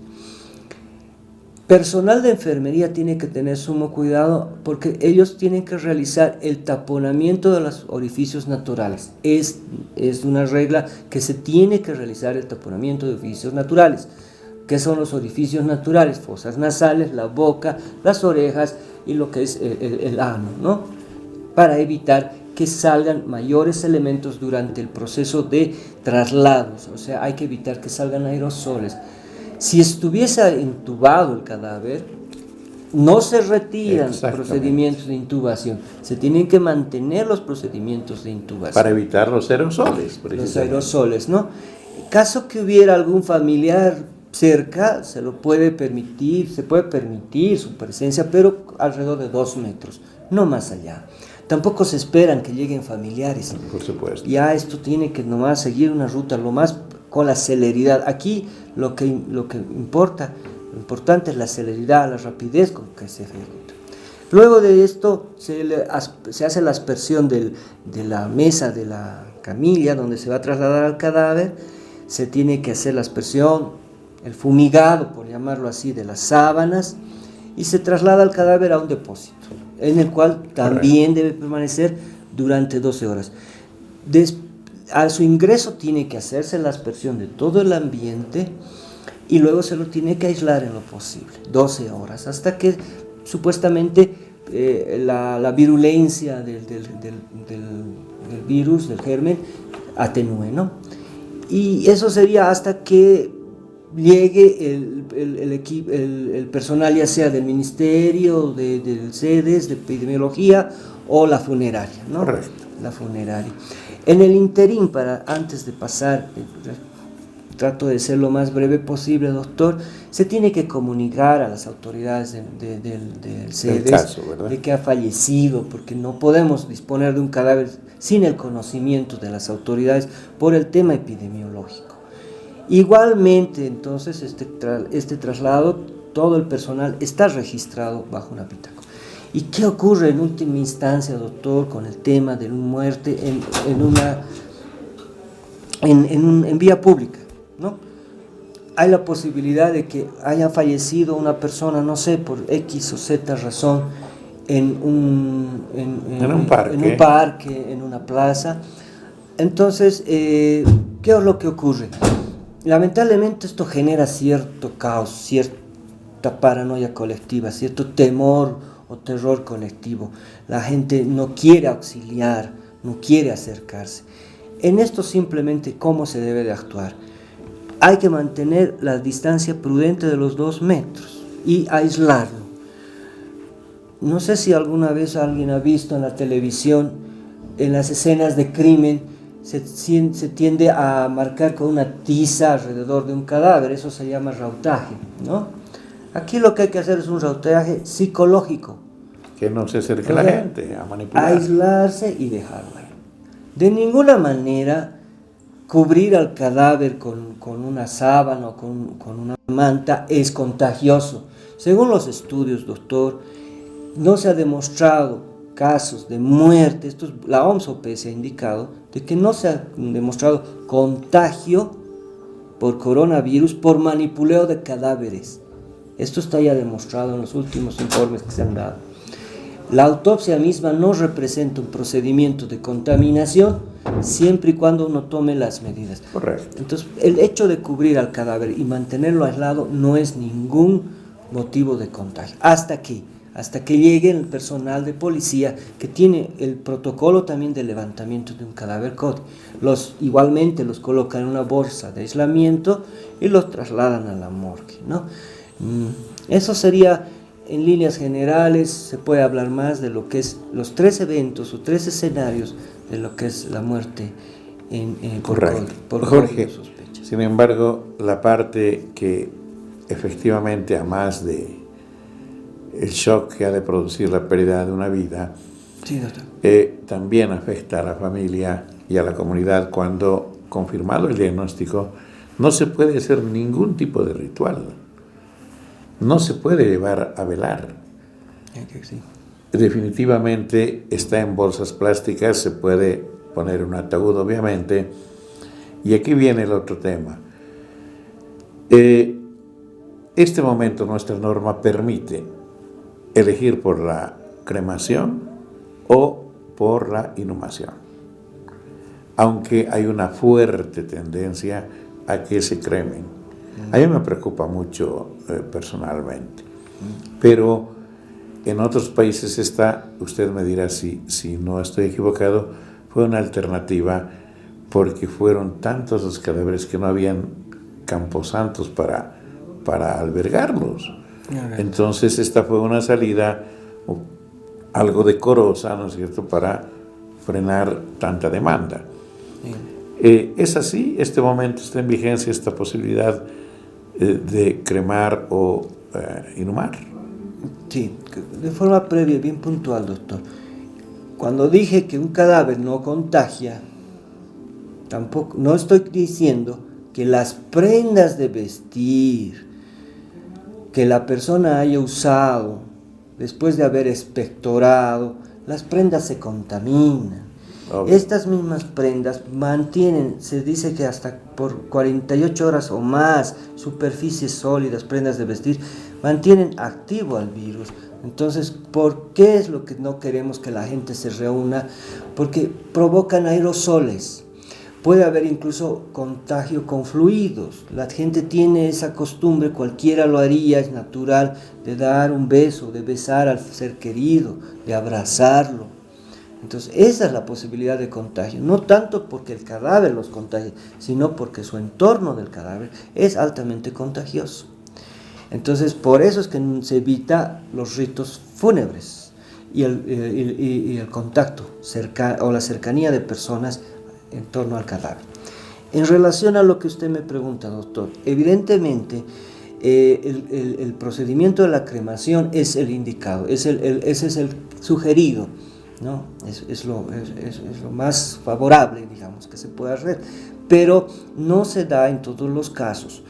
Personal de enfermería tiene que tener sumo cuidado, porque ellos tienen que realizar el taponamiento de los orificios naturales. Es una regla que se tiene que realizar el taponamiento de orificios naturales. ¿Qué son los orificios naturales? Fosas nasales, la boca, las orejas y lo que es el ano, ¿no? Para evitar que salgan mayores elementos durante el proceso de traslados. O sea, hay que evitar que salgan aerosoles. Si estuviese intubado el cadáver, no se retiran procedimientos de intubación, se tienen que mantener los procedimientos de intubación. Para evitar los aerosoles, los aerosoles, ¿no? En caso que hubiera algún familiar cerca, se puede permitir su presencia, pero alrededor de 2 metros, no más allá. Tampoco se esperan que lleguen familiares. Por supuesto. Ya esto tiene que nomás seguir una ruta lo más con la celeridad. Aquí lo que importa, lo importante es la celeridad, la rapidez con que se ejecuta. Luego de esto se hace la aspersión de la mesa, de la camilla donde se va a trasladar al cadáver. Se tiene que hacer la aspersión, el fumigado, por llamarlo así, de las sábanas, y se traslada al cadáver a un depósito, en el cual también debe permanecer durante 12 horas. A su ingreso tiene que hacerse la aspersión de todo el ambiente, y luego se lo tiene que aislar en lo posible, 12 horas, hasta que supuestamente la virulencia del virus, del germen, atenúe, ¿no? Y eso sería hasta que llegue el personal, ya sea del ministerio, del CEDES, de epidemiología, o la funeraria, ¿no? Correcto. La funeraria. En el interín, antes de pasar, trato de ser lo más breve posible, doctor, se tiene que comunicar a las autoridades del CEDES caso, ¿verdad? de que ha fallecido, porque no podemos disponer de un cadáver sin el conocimiento de las autoridades por el tema epidemiológico. Igualmente, entonces, este traslado, todo el personal está registrado bajo una bitácora. ¿Y qué ocurre en última instancia, doctor, con el tema de una muerte en vía pública, ¿no? Hay la posibilidad de que haya fallecido una persona, no sé, por X o Z razón, en un parque, en una plaza. Entonces, ¿qué es lo que ocurre? Lamentablemente esto genera cierto caos, cierta paranoia colectiva, cierto temor o terror colectivo. La gente no quiere auxiliar, no quiere acercarse. En esto simplemente, ¿cómo se debe de actuar? Hay que mantener la distancia prudente de los 2 metros y aislarlo. No sé si alguna vez alguien ha visto en la televisión, en las escenas de crimen, se tiende a marcar con una tiza alrededor de un cadáver, eso se llama rautaje, ¿no? Aquí lo que hay que hacer es un rautaje psicológico. Que no se acerque la gente a manipular. Aislarse y dejarlo ahí. De ninguna manera cubrir al cadáver con una sábana o con una manta es contagioso. Según los estudios, doctor, no se ha demostrado casos de muerte, la OMS-OPS ha indicado, de que no se ha demostrado contagio por coronavirus por manipuleo de cadáveres. Esto está ya demostrado en los últimos informes que se han dado. La autopsia misma no representa un procedimiento de contaminación siempre y cuando uno tome las medidas. Correcto. Entonces, el hecho de cubrir al cadáver y mantenerlo aislado no es ningún motivo de contagio. Hasta que llegue el personal de policía que tiene el protocolo también de levantamiento de un cadáver COVID. Igualmente los colocan en una bolsa de aislamiento y los trasladan a la morgue, ¿no? Eso sería, en líneas generales, se puede hablar más de lo que es los 3 eventos o 3 escenarios de lo que es la muerte por Jorge, sospecha. sin embargo, la parte que efectivamente, a más de el shock que ha de producir la pérdida de una vida, Sí, doctor. También afecta a la familia y a la comunidad cuando, confirmado el diagnóstico, no se puede hacer ningún tipo de ritual. No se puede llevar a velar. Sí. Definitivamente está en bolsas plásticas, se puede poner un ataúd, obviamente. Y aquí viene el otro tema. Este momento nuestra norma permite elegir por la cremación o por la inhumación, aunque hay una fuerte tendencia a que se cremen. A mí me preocupa mucho personalmente, pero en otros países usted me dirá si no estoy equivocado, fue una alternativa porque fueron tantos los cadáveres que no habían camposantos para albergarlos. Entonces esta fue una salida algo decorosa, ¿no es cierto?, para frenar tanta demanda. Es así, este momento está en vigencia esta posibilidad de cremar o inhumar. Sí, de forma previa, bien puntual, doctor. Cuando dije que un cadáver no contagia, tampoco, no estoy diciendo que las prendas de vestir que la persona haya usado después de haber expectorado, las prendas se contaminan. Obvio. Estas mismas prendas mantienen, se dice que hasta por 48 horas o más, superficies sólidas, prendas de vestir, mantienen activo al virus. Entonces, ¿por qué es lo que no queremos que la gente se reúna? Porque provocan aerosoles. Puede haber incluso contagio con fluidos. La gente tiene esa costumbre, cualquiera lo haría, es natural, de dar un beso, de besar al ser querido, de abrazarlo. Entonces, esa es la posibilidad de contagio. No tanto porque el cadáver los contagie, sino porque su entorno del cadáver es altamente contagioso. Entonces, por eso es que se evita los ritos fúnebres. y el contacto o la cercanía de personas en torno al cadáver. En relación a lo que usted me pregunta, doctor, evidentemente el procedimiento de la cremación es el indicado, ese es el sugerido, ¿no? Es lo más favorable, digamos, que se puede hacer, pero no se da en todos los casos.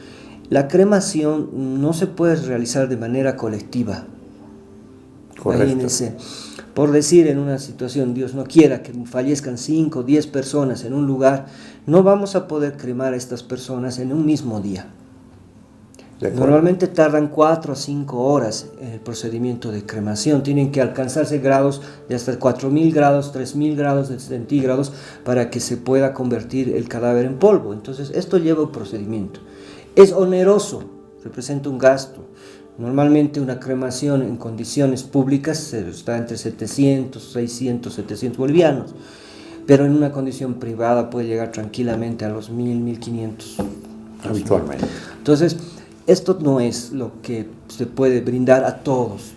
La cremación no se puede realizar de manera colectiva. Correcto. Imagínense, por decir, en una situación, Dios no quiera, que fallezcan 5 o 10 personas en un lugar, no vamos a poder cremar a estas personas en un mismo día. Normalmente tardan 4 a 5 horas en el procedimiento de cremación. Tienen que alcanzarse grados de hasta 4.000 grados, 3.000 grados centígrados para que se pueda convertir el cadáver en polvo. Entonces, esto lleva un procedimiento. Es oneroso, representa un gasto. Normalmente una cremación en condiciones públicas está entre 700, 600, 700 bolivianos, pero en una condición privada puede llegar tranquilamente a los 1.000, 1.500. Habitualmente. Entonces, esto no es lo que se puede brindar a todos.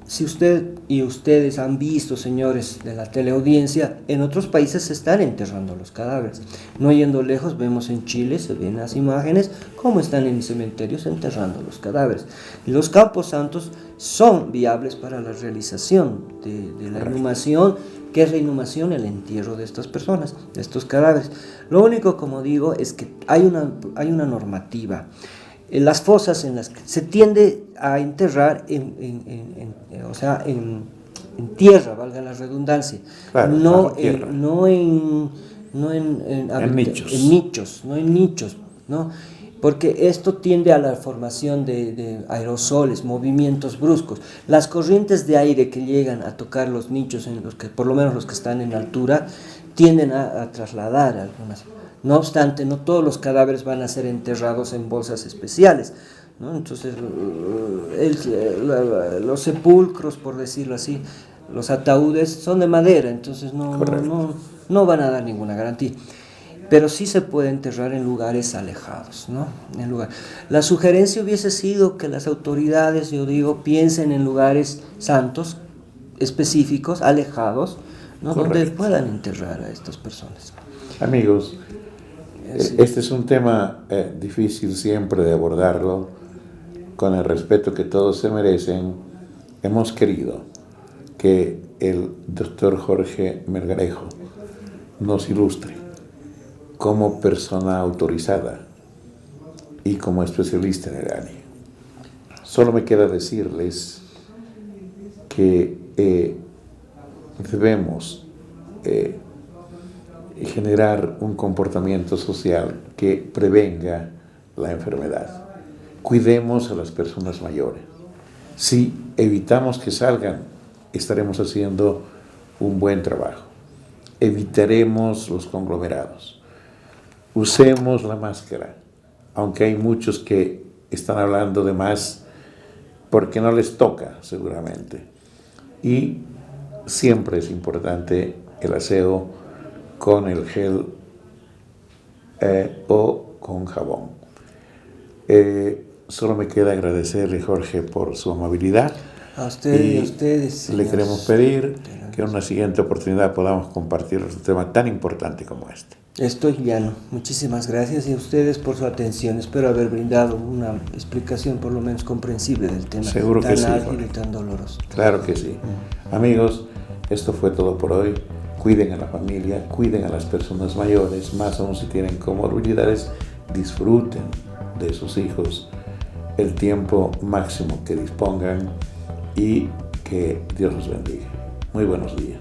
Si usted y ustedes han visto, señores de la teleaudiencia, en otros países se están enterrando los cadáveres. No yendo lejos, vemos en Chile, se ven las imágenes, cómo están en cementerios enterrando los cadáveres. Los camposantos son viables para la realización de la inhumación. ¿Qué es la inhumación? El entierro de estas personas, de estos cadáveres. Lo único, como digo, es que hay una normativa. Las fosas en las que se tiende a enterrar en tierra, valga la redundancia, claro, no en nichos, ¿no? Porque esto tiende a la formación de aerosoles, movimientos bruscos. Las corrientes de aire que llegan a tocar los nichos, por lo menos los que están en altura, tienden a trasladar algunas. No obstante, no todos los cadáveres van a ser enterrados en bolsas especiales, ¿no? Entonces, los sepulcros, por decirlo así, los ataúdes son de madera, entonces no van a dar ninguna garantía. Pero sí se puede enterrar en lugares alejados, ¿no? La sugerencia hubiese sido que las autoridades, yo digo, piensen en lugares santos, específicos, alejados, ¿no? Donde puedan enterrar a estas personas. Amigos, este es un tema difícil siempre de abordarlo, con el respeto que todos se merecen. Hemos querido que el doctor Jorge Melgarejo nos ilustre como persona autorizada y como especialista en el área. Solo me queda decirles que debemos generar un comportamiento social que prevenga la enfermedad. Cuidemos a las personas mayores. Si evitamos que salgan, estaremos haciendo un buen trabajo. Evitaremos los conglomerados. Usemos la máscara, aunque hay muchos que están hablando de más porque no les toca seguramente. Y siempre es importante el aseo con el gel o con jabón. Solo me queda agradecerle, Jorge, por su amabilidad. A usted y a ustedes, señores. Le queremos pedir que en una siguiente oportunidad podamos compartir un tema tan importante como este. Estoy llano. Muchísimas gracias y a ustedes por su atención. Espero haber brindado una explicación por lo menos comprensible del tema. Seguro que sí, tan ágil Jorge. Y tan doloroso. Claro que sí. Amigos, esto fue todo por hoy. Cuiden a la familia, cuiden a las personas mayores, más aún si tienen comorbilidades, disfruten de sus hijos el tiempo máximo que dispongan y que Dios los bendiga. Muy buenos días.